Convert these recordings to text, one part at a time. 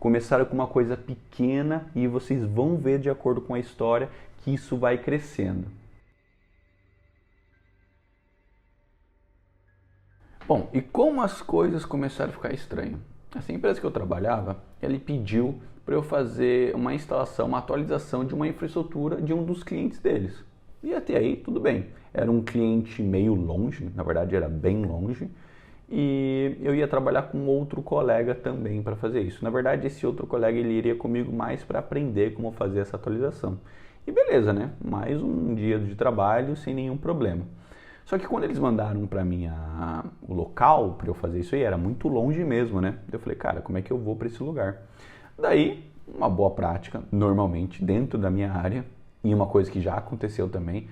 Começaram com uma coisa pequena e vocês vão ver de acordo com a história que isso vai crescendo. Bom, e como as coisas começaram a ficar estranhas? Essa empresa que eu trabalhava, ele pediu para eu fazer uma instalação, uma atualização de uma infraestrutura de um dos clientes deles. E até aí, tudo bem. Era um cliente meio longe, na verdade era bem longe, e eu ia trabalhar com outro colega também para fazer isso. Na verdade, esse outro colega ele iria comigo mais para aprender como fazer essa atualização. E beleza, né? Mais um dia de trabalho sem nenhum problema. Só que quando eles mandaram para mim o local para eu fazer isso aí, era muito longe mesmo, né? Eu falei, cara, como é que eu vou para esse lugar? Daí, uma boa prática, normalmente, dentro da minha área, e uma coisa que já aconteceu também,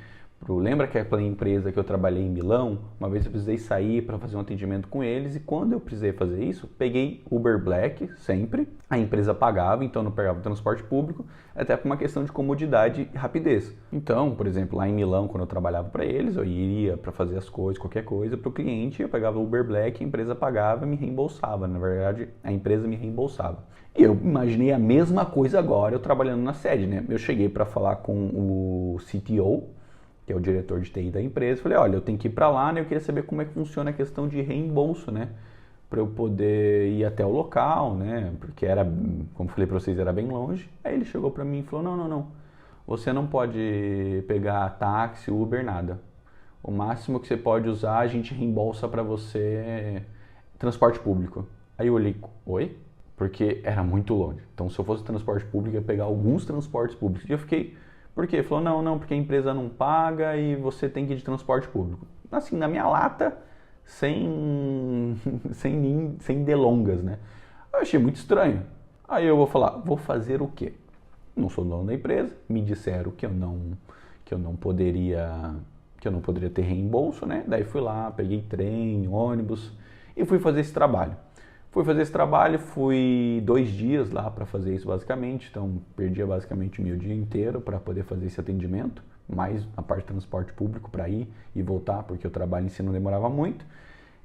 lembra que aquela empresa que eu trabalhei em Milão, uma vez eu precisei sair para fazer um atendimento com eles, e quando eu precisei fazer isso, peguei Uber Black, sempre, a empresa pagava, então não pegava transporte público, até por uma questão de comodidade e rapidez. Então, por exemplo, lá em Milão, quando eu trabalhava para eles, eu iria para fazer as coisas, qualquer coisa, para o cliente, eu pegava o Uber Black, a empresa pagava e me reembolsava, na verdade, a empresa me reembolsava. E eu imaginei a mesma coisa agora, eu trabalhando na sede, né? Eu cheguei para falar com o CTO, que é o diretor de TI da empresa, falei, olha, eu tenho que ir para lá, né? Eu queria saber como é que funciona a questão de reembolso, né? Para eu poder ir até o local, né? Porque era, como falei para vocês, era bem longe. Aí ele chegou para mim e falou, não, você não pode pegar táxi, Uber, nada. O máximo que você pode usar, a gente reembolsa para você transporte público. Aí eu olhei, oi? Porque era muito longe. Então, se eu fosse transporte público, eu ia pegar alguns transportes públicos. E eu fiquei, por quê? Ele falou, não, porque a empresa não paga e você tem que ir de transporte público. Assim, na minha lata, sem delongas, né? Eu achei muito estranho. Aí eu vou falar, vou fazer o quê? Não sou dono da empresa, me disseram que eu não poderia ter reembolso, né? Daí fui lá, peguei trem, ônibus e fui fazer esse trabalho. Fui 2 dias lá para fazer isso basicamente, então perdia basicamente o meu dia inteiro para poder fazer esse atendimento, mais a parte de transporte público para ir e voltar, porque o trabalho em si não demorava muito.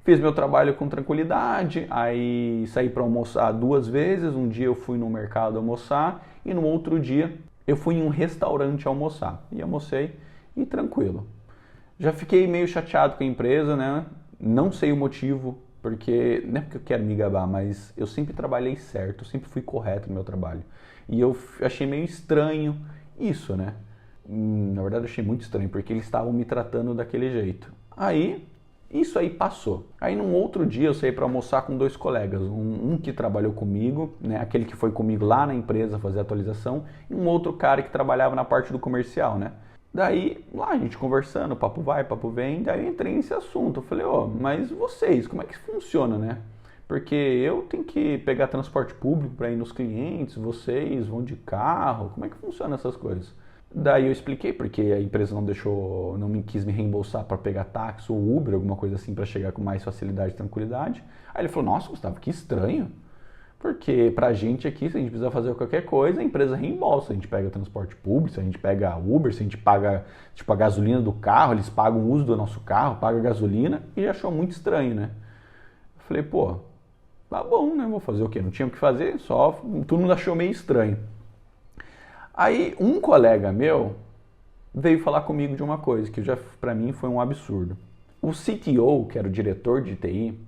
Fiz meu trabalho com tranquilidade, aí saí para almoçar 2 vezes, um dia eu fui no mercado almoçar e no outro dia eu fui em um restaurante almoçar. E almocei e tranquilo. Já fiquei meio chateado com a empresa, né? Não sei o motivo, porque não é porque eu quero me gabar, mas eu sempre trabalhei certo, sempre fui correto no meu trabalho. E eu achei meio estranho isso, né? Na verdade eu achei muito estranho, porque eles estavam me tratando daquele jeito. Aí, isso aí passou. Aí num outro dia eu saí para almoçar com 2 colegas, um que trabalhou comigo, né, aquele que foi comigo lá na empresa fazer a atualização, e um outro cara que trabalhava na parte do comercial, né? Daí, lá a gente conversando, papo vai, papo vem, daí eu entrei nesse assunto. Eu falei, mas vocês, como é que funciona, né? Porque eu tenho que pegar transporte público para ir nos clientes, vocês vão de carro, como é que funciona essas coisas? Daí eu expliquei porque a empresa não me quis me reembolsar para pegar táxi ou Uber, alguma coisa assim, para chegar com mais facilidade e tranquilidade. Aí ele falou, nossa, Gustavo, que estranho. Porque pra gente aqui, se a gente precisar fazer qualquer coisa, a empresa reembolsa. A gente pega transporte público, se a gente pega Uber, se a gente paga tipo, a gasolina do carro, eles pagam o uso do nosso carro, pagam a gasolina, e achou muito estranho, né? Eu falei, pô, tá bom, né? Vou fazer o quê? Não tinha o que fazer, só todo mundo achou meio estranho. Aí um colega meu veio falar comigo de uma coisa que já pra mim foi um absurdo. O CTO, que era o diretor de TI,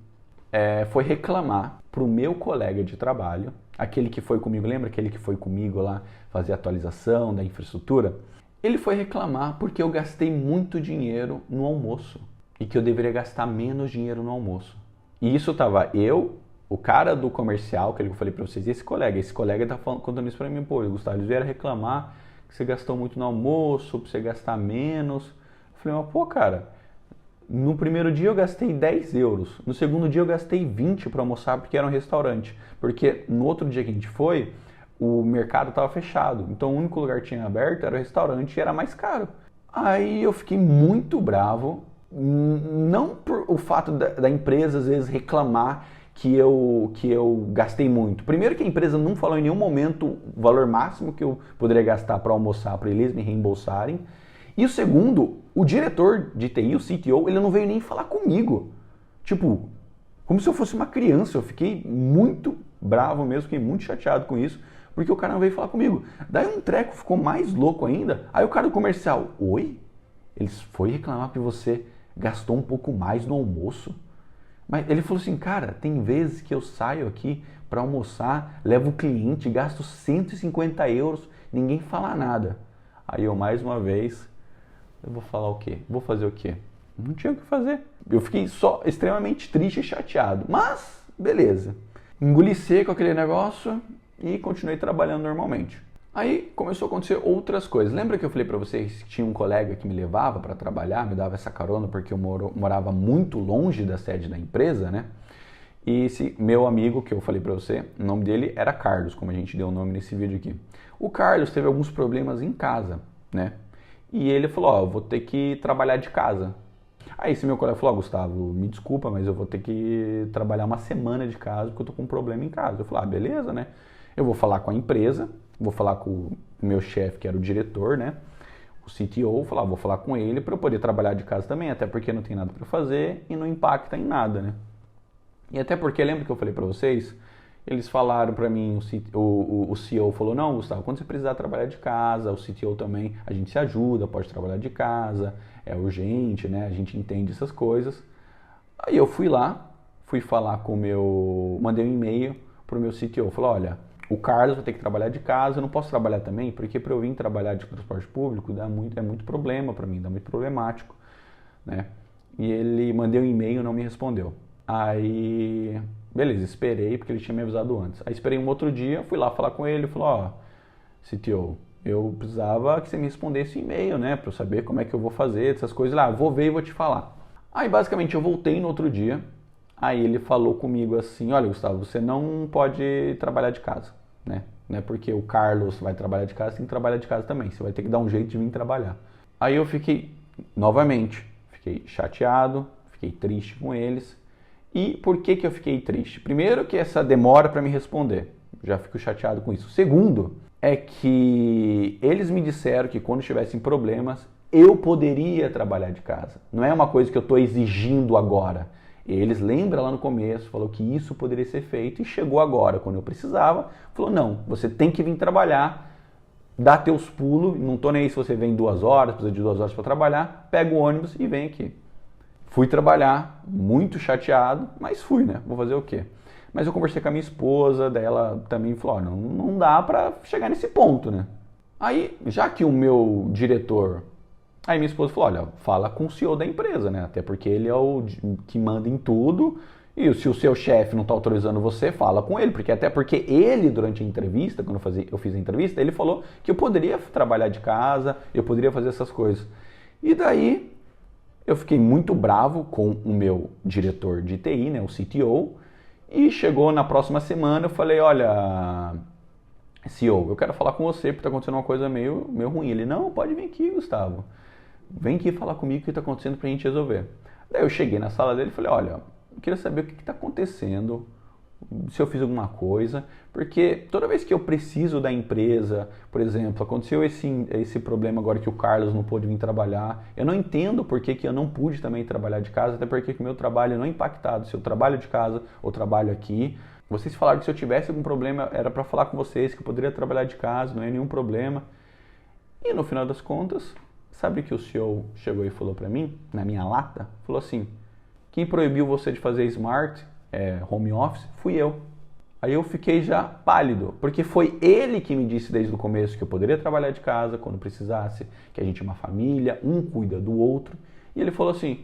foi reclamar pro meu colega de trabalho, aquele que foi comigo, lembra aquele que foi comigo lá fazer a atualização da infraestrutura? Ele foi reclamar porque eu gastei muito dinheiro no almoço e que eu deveria gastar menos dinheiro no almoço. E isso tava eu, o cara do comercial, que eu falei pra vocês, e esse colega tá contando isso pra mim, pô, Gustavo, eles vieram reclamar que você gastou muito no almoço, pra você gastar menos. Eu falei, mas pô, cara, no primeiro dia eu gastei 10 euros, no segundo dia eu gastei 20 para almoçar porque era um restaurante, porque no outro dia que a gente foi, o mercado estava fechado, então o único lugar que tinha aberto era o restaurante e era mais caro. Aí eu fiquei muito bravo, não por o fato da empresa às vezes reclamar que eu gastei muito. Primeiro que a empresa não falou em nenhum momento o valor máximo que eu poderia gastar para almoçar, para eles me reembolsarem. E o segundo, o diretor de TI, o CTO, ele não veio nem falar comigo. Tipo, como se eu fosse uma criança. Eu fiquei muito bravo mesmo, fiquei muito chateado com isso, porque o cara não veio falar comigo. Daí um treco ficou mais louco ainda, aí o cara do comercial, oi? Eles foi reclamar que você gastou um pouco mais no almoço? Mas ele falou assim, cara, tem vezes que eu saio aqui para almoçar, levo o cliente, gasto 150 euros, ninguém fala nada. Aí eu, mais uma vez, eu vou falar o quê? Vou fazer o quê? Não tinha o que fazer. Eu fiquei só extremamente triste e chateado. Mas, beleza. Engoli seco aquele negócio e continuei trabalhando normalmente. Aí começou a acontecer outras coisas. Lembra que eu falei para vocês que tinha um colega que me levava para trabalhar, me dava essa carona porque eu morava muito longe da sede da empresa, né? E esse meu amigo que eu falei para você, o nome dele era Carlos, como a gente deu o nome nesse vídeo aqui. O Carlos teve alguns problemas em casa, né? E ele falou, ó, eu vou ter que trabalhar de casa. Aí esse meu colega falou, ó, Gustavo, me desculpa, mas eu vou ter que trabalhar uma semana de casa porque eu tô com um problema em casa. Eu falei, ah, beleza, né? Eu vou falar com a empresa, vou falar com o meu chefe, que era o diretor, né? O CTO, vou falar com ele para eu poder trabalhar de casa também, até porque não tem nada para fazer e não impacta em nada, né? E até porque, lembra que eu falei para vocês? Eles falaram para mim, o CEO falou, não, Gustavo, quando você precisar trabalhar de casa, o CTO também, a gente se ajuda, pode trabalhar de casa, é urgente, né? A gente entende essas coisas. Aí eu fui lá, fui falar com o meu... Mandei um e-mail pro meu CTO, falou, olha, o Carlos vai ter que trabalhar de casa, eu não posso trabalhar também, porque para eu vir trabalhar de transporte público é muito problema para mim, dá muito problemático, né? E ele mandei um e-mail e não me respondeu. Aí, beleza, esperei, porque ele tinha me avisado antes. Aí esperei um outro dia, fui lá falar com ele, falou, ó, CTO, eu precisava que você me respondesse e-mail, né, para eu saber como é que eu vou fazer, essas coisas lá, vou ver e vou te falar. Aí basicamente eu voltei no outro dia, aí ele falou comigo assim, olha Gustavo, você não pode trabalhar de casa, né, porque o Carlos vai trabalhar de casa, você tem que trabalhar de casa também, você vai ter que dar um jeito de vir trabalhar. Aí eu fiquei, novamente, fiquei chateado, fiquei triste com eles. E por que eu fiquei triste? Primeiro que essa demora para me responder, já fico chateado com isso. Segundo, é que eles me disseram que quando tivessem problemas, eu poderia trabalhar de casa. Não é uma coisa que eu estou exigindo agora. Eles lembram lá no começo, falou que isso poderia ser feito e chegou agora, quando eu precisava, falou, não, você tem que vir trabalhar, dá teus pulos, não estou nem aí se você vem 2 horas, precisa de 2 horas para trabalhar, pega o ônibus e vem aqui. Fui trabalhar, muito chateado, mas fui, né? Vou fazer o quê? Mas eu conversei com a minha esposa, daí ela também falou, ó, não dá pra chegar nesse ponto, né? Aí, já que o meu diretor... Aí minha esposa falou, olha, fala com o CEO da empresa, né? Até porque ele é o que manda em tudo, e se o seu chefe não tá autorizando você, fala com ele, porque até porque ele, durante a entrevista, quando eu fiz a entrevista, ele falou que eu poderia trabalhar de casa, eu poderia fazer essas coisas. E daí... Eu fiquei muito bravo com o meu diretor de TI, né, o CTO, e chegou na próxima semana, eu falei, olha, CEO, eu quero falar com você porque está acontecendo uma coisa meio ruim. Ele, não, pode vir aqui, Gustavo, vem aqui falar comigo o que está acontecendo para a gente resolver. Daí eu cheguei na sala dele e falei, olha, eu queria saber o que está acontecendo, se eu fiz alguma coisa, porque toda vez que eu preciso da empresa, por exemplo, aconteceu esse problema agora que o Carlos não pôde vir trabalhar, eu não entendo por que eu não pude também trabalhar de casa, até porque o meu trabalho não é impactado, se eu trabalho de casa ou trabalho aqui. Vocês falaram que se eu tivesse algum problema era para falar com vocês, que eu poderia trabalhar de casa, não é nenhum problema. E no final das contas, sabe que o CEO chegou e falou para mim, na minha lata, falou assim, quem proibiu você de fazer smart home office, fui eu. Aí eu fiquei já pálido, porque foi ele que me disse desde o começo que eu poderia trabalhar de casa quando precisasse, que a gente é uma família, um cuida do outro. E ele falou assim,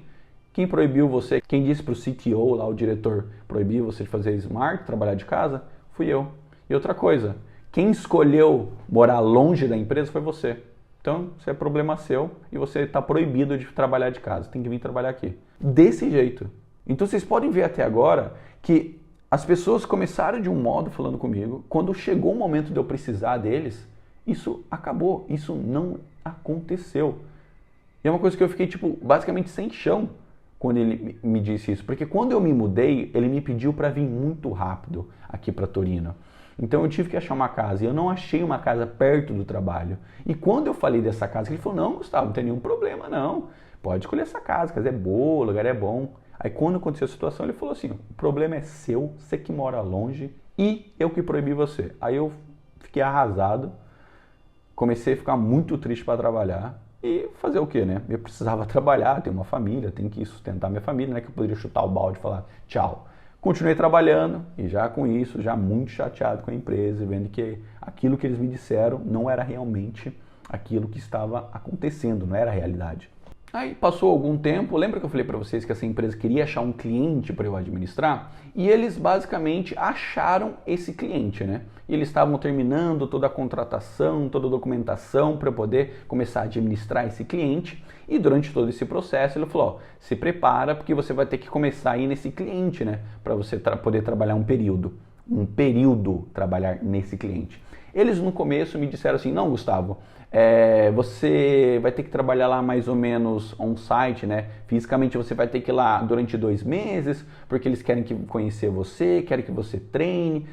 quem proibiu você, quem disse para o CTO, lá o diretor, proibiu você de fazer smart, trabalhar de casa, fui eu. E outra coisa, quem escolheu morar longe da empresa foi você. Então, isso é problema seu e você está proibido de trabalhar de casa, tem que vir trabalhar aqui. Desse jeito. Então vocês podem ver até agora que as pessoas começaram de um modo falando comigo, quando chegou o momento de eu precisar deles, isso acabou, isso não aconteceu. E é uma coisa que eu fiquei basicamente sem chão quando ele me disse isso, porque quando eu me mudei, ele me pediu para vir muito rápido aqui para Torino. Então eu tive que achar uma casa e eu não achei uma casa perto do trabalho. E quando eu falei dessa casa, ele falou, não, Gustavo, não tem nenhum problema não, pode escolher essa casa, a casa é boa, o lugar é bom. Aí quando aconteceu a situação, ele falou assim, o problema é seu, você que mora longe e eu que proibi você. Aí eu fiquei arrasado, comecei a ficar muito triste para trabalhar e fazer o quê, né? Eu precisava trabalhar, ter uma família, tenho que sustentar minha família, né? Que eu poderia chutar o balde e falar tchau. Continuei trabalhando e já com isso, já muito chateado com a empresa, vendo que aquilo que eles me disseram não era realmente aquilo que estava acontecendo, não era a realidade. Aí passou algum tempo, lembra que eu falei para vocês que essa empresa queria achar um cliente para eu administrar? E eles basicamente acharam esse cliente, né? E eles estavam terminando toda a contratação, toda a documentação para poder começar a administrar esse cliente. E durante todo esse processo ele falou, ó, se prepara porque você vai ter que começar a ir nesse cliente, né? Para você poder trabalhar um período trabalhar nesse cliente. Eles no começo me disseram assim, não, Gustavo, você vai ter que trabalhar lá mais ou menos on-site, né? Fisicamente você vai ter que ir lá durante 2 meses, porque eles querem conhecer você, querem que você treine,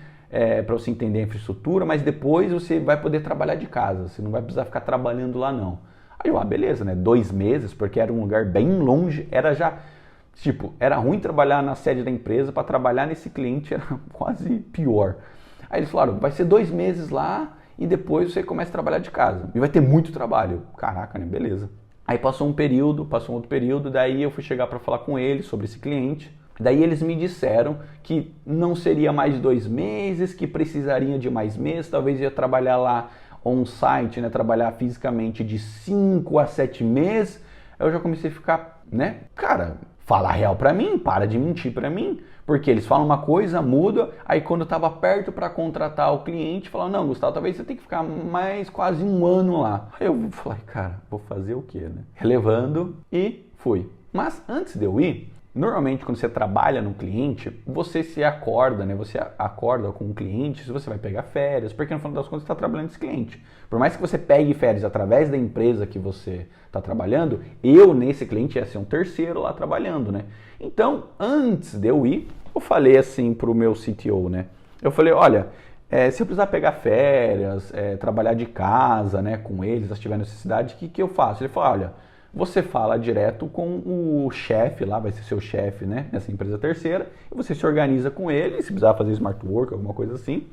para você entender a infraestrutura, mas depois você vai poder trabalhar de casa, você não vai precisar ficar trabalhando lá não. Aí eu, beleza, né? 2 meses, porque era um lugar bem longe, era ruim trabalhar na sede da empresa, para trabalhar nesse cliente era quase pior. Aí eles falaram, vai ser 2 meses lá e depois você começa a trabalhar de casa. E vai ter muito trabalho. Caraca, né? Beleza. Aí passou um outro período, daí eu fui chegar para falar com eles sobre esse cliente. Daí eles me disseram que não seria mais 2 meses, que precisaria de mais meses, talvez ia trabalhar lá on-site, né? Trabalhar fisicamente de 5 a 7 meses. Aí eu já comecei a ficar, né? Cara, fala a real pra mim, para de mentir pra mim. Porque eles falam uma coisa, muda, aí quando eu tava perto para contratar o cliente, falaram, não, Gustavo, talvez você tenha que ficar mais quase 1 ano lá. Aí eu falei, cara, vou fazer o quê, né? Relevando e fui. Mas antes de eu ir, normalmente quando você trabalha no cliente, você se acorda, né? Você acorda com o cliente, se você vai pegar férias, porque no final das contas você está trabalhando com esse cliente. Por mais que você pegue férias através da empresa que você está trabalhando, eu nesse cliente ia ser um terceiro lá trabalhando, né? Então, antes de eu ir, eu falei assim pro meu CTO, né? Eu falei, olha, se eu precisar pegar férias, trabalhar de casa, né, com eles, se tiver necessidade, o que eu faço? Ele falou, olha, você fala direto com o chefe lá, vai ser seu chefe, né, nessa empresa terceira, e você se organiza com ele, se precisar fazer smart work, alguma coisa assim,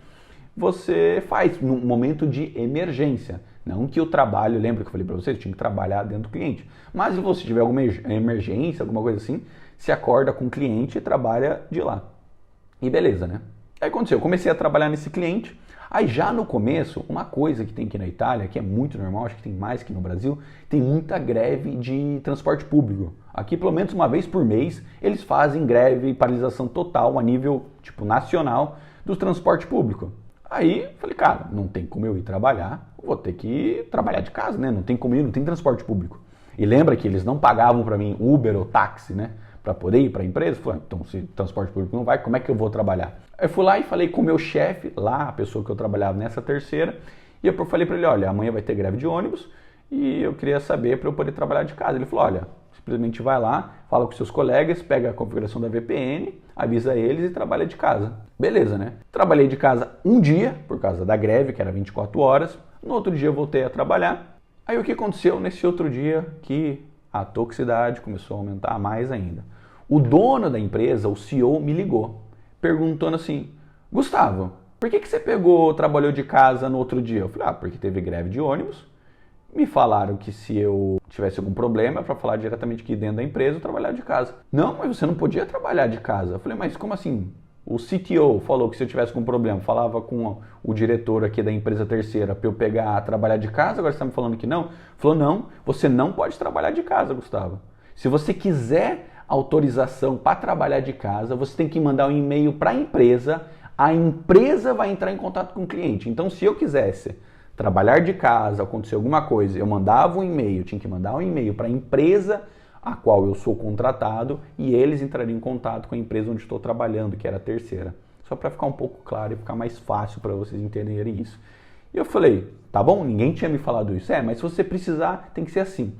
você faz num momento de emergência. Não que o trabalho, lembra que eu falei para vocês, tinha que trabalhar dentro do cliente. Mas se você tiver alguma emergência, alguma coisa assim, se acorda com o cliente e trabalha de lá. E beleza, né? Aí aconteceu, eu comecei a trabalhar nesse cliente. Aí já no começo, uma coisa que tem aqui na Itália, que é muito normal, acho que tem mais que no Brasil, tem muita greve de transporte público. Aqui, pelo menos uma vez por mês, eles fazem greve e paralisação total a nível nacional do transporte público. Aí, falei, cara, não tem como eu ir trabalhar, vou ter que trabalhar de casa, né? Não tem como ir, não tem transporte público. E lembra que eles não pagavam para mim Uber ou táxi, né? Para poder ir para a empresa? Falei, então se transporte público não vai, como é que eu vou trabalhar? Aí eu fui lá e falei com o meu chefe, lá, a pessoa que eu trabalhava nessa terceira, e eu falei para ele, olha, amanhã vai ter greve de ônibus e eu queria saber para eu poder trabalhar de casa. Ele falou, olha, simplesmente vai lá, fala com seus colegas, pega a configuração da VPN, avisa eles e trabalha de casa. Beleza, né? Trabalhei de casa um dia, por causa da greve, que era 24 horas. No outro dia eu voltei a trabalhar. Aí o que aconteceu nesse outro dia que a toxicidade começou a aumentar mais ainda? O dono da empresa, o CEO, me ligou, perguntando assim, Gustavo, por que você trabalhou de casa no outro dia? Eu falei, porque teve greve de ônibus. Me falaram que se eu tivesse algum problema, para falar diretamente aqui dentro da empresa, eu trabalhar de casa. Não, mas você não podia trabalhar de casa. Eu falei, mas como assim? O CTO falou que se eu tivesse algum problema, falava com o diretor aqui da empresa terceira para eu trabalhar de casa, agora você está me falando que não? Falou, não, você não pode trabalhar de casa, Gustavo. Se você quiser autorização para trabalhar de casa, você tem que mandar um e-mail para a empresa vai entrar em contato com o cliente. Então, se eu quisesse trabalhar de casa, acontecer alguma coisa, eu mandava um e-mail, tinha que mandar um e-mail para a empresa a qual eu sou contratado e eles entrariam em contato com a empresa onde estou trabalhando, que era a terceira. Só para ficar um pouco claro e ficar mais fácil para vocês entenderem isso. E eu falei, tá bom, ninguém tinha me falado isso. Mas se você precisar, tem que ser assim.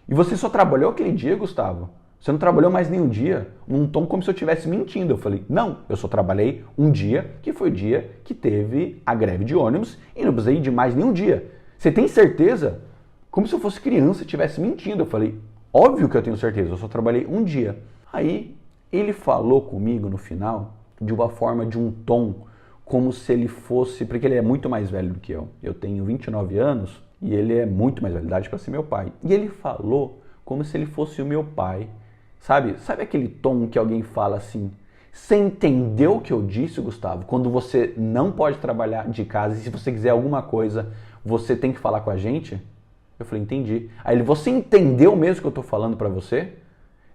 E você só trabalhou aquele dia, Gustavo? Você não trabalhou mais nenhum dia? Num tom como se eu estivesse mentindo. Eu falei, não, eu só trabalhei um dia, que foi o dia que teve a greve de ônibus e não precisei de mais nenhum dia. Você tem certeza? Como se eu fosse criança e estivesse mentindo. Eu falei, óbvio que eu tenho certeza, eu só trabalhei um dia. Aí Ele falou comigo no final de uma forma, de um tom, como se ele fosse, porque ele é muito mais velho do que eu. Eu tenho 29 anos e ele é muito mais velho, idade para ser meu pai. E ele falou como se ele fosse o meu pai. Sabe aquele tom que alguém fala assim: você entendeu o que eu disse, Gustavo? Quando você não pode trabalhar de casa e se você quiser alguma coisa, você tem que falar com a gente? Eu falei, entendi. Aí ele, você entendeu mesmo o que eu tô falando pra você?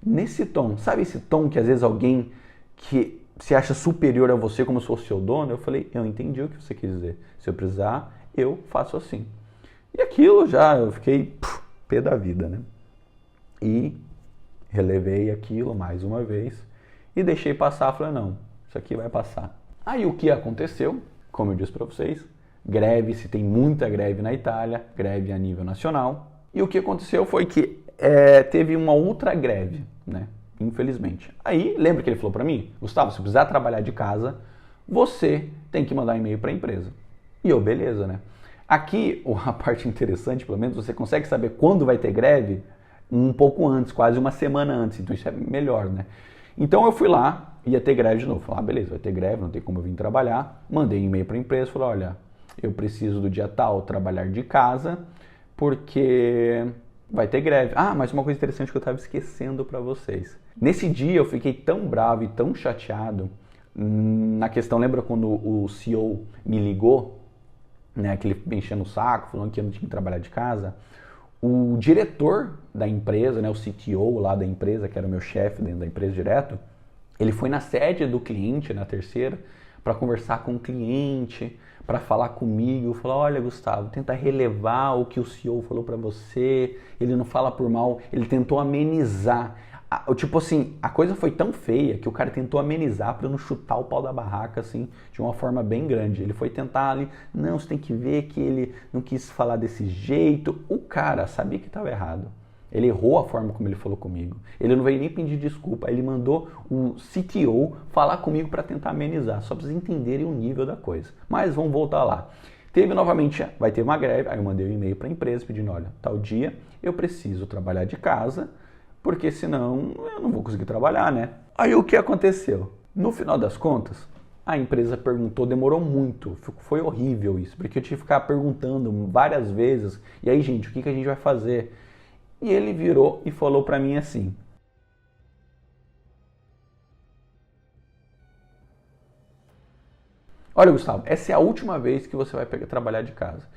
Nesse tom, sabe esse tom que às vezes alguém que se acha superior a você como se fosse seu dono? Eu falei, eu entendi o que você quis dizer. Se eu precisar, eu faço assim. E aquilo já, eu fiquei pé da vida, né? E relevei aquilo mais uma vez e deixei passar. Falei, não, isso aqui vai passar. Aí o que aconteceu, como eu disse para vocês, greve, se tem muita greve na Itália, greve a nível nacional. E o que aconteceu foi que teve uma outra greve, né? Infelizmente. Aí, lembra que ele falou para mim, Gustavo, se precisar trabalhar de casa, você tem que mandar e-mail para a empresa. E eu, beleza, né? Aqui, a parte interessante, pelo menos, você consegue saber quando vai ter greve um pouco antes, quase uma semana antes. Então isso é melhor, né? Então eu fui lá, ia ter greve de novo. Falei, ah, beleza, vai ter greve, não tem como eu vir trabalhar. Mandei um e-mail para a empresa, falei, olha, eu preciso do dia tal trabalhar de casa, porque vai ter greve. Ah, mas uma coisa interessante que eu estava esquecendo para vocês. Nesse dia eu fiquei tão bravo e tão chateado na questão, lembra quando o CEO me ligou, né, que ele me enchendo o saco, falando que eu não tinha que trabalhar de casa? O diretor da empresa, né, o CTO lá da empresa, que era o meu chefe dentro da empresa direto, ele foi na sede do cliente, na terceira, para conversar com o cliente, para falar comigo, falou, olha Gustavo, tenta relevar o que o CEO falou para você, ele não fala por mal, ele tentou amenizar. Tipo assim, a coisa foi tão feia que o cara tentou amenizar para não chutar o pau da barraca, assim, de uma forma bem grande. Ele foi tentar ali, não, você tem que ver que ele não quis falar desse jeito. O cara sabia que estava errado. Ele errou a forma como ele falou comigo. Ele não veio nem pedir desculpa, ele mandou o CTO falar comigo para tentar amenizar, só para vocês entenderem o nível da coisa. Mas vamos voltar lá. Teve novamente, vai ter uma greve, aí eu mandei um e-mail para a empresa pedindo, olha, tal dia eu preciso trabalhar de casa, porque senão eu não vou conseguir trabalhar, né? Aí o que aconteceu? No final das contas, a empresa perguntou, demorou muito, foi horrível isso, porque eu tive que ficar perguntando várias vezes, e aí gente, o que a gente vai fazer? E ele virou e falou pra mim assim, olha Gustavo, essa é a última vez que você vai trabalhar de casa.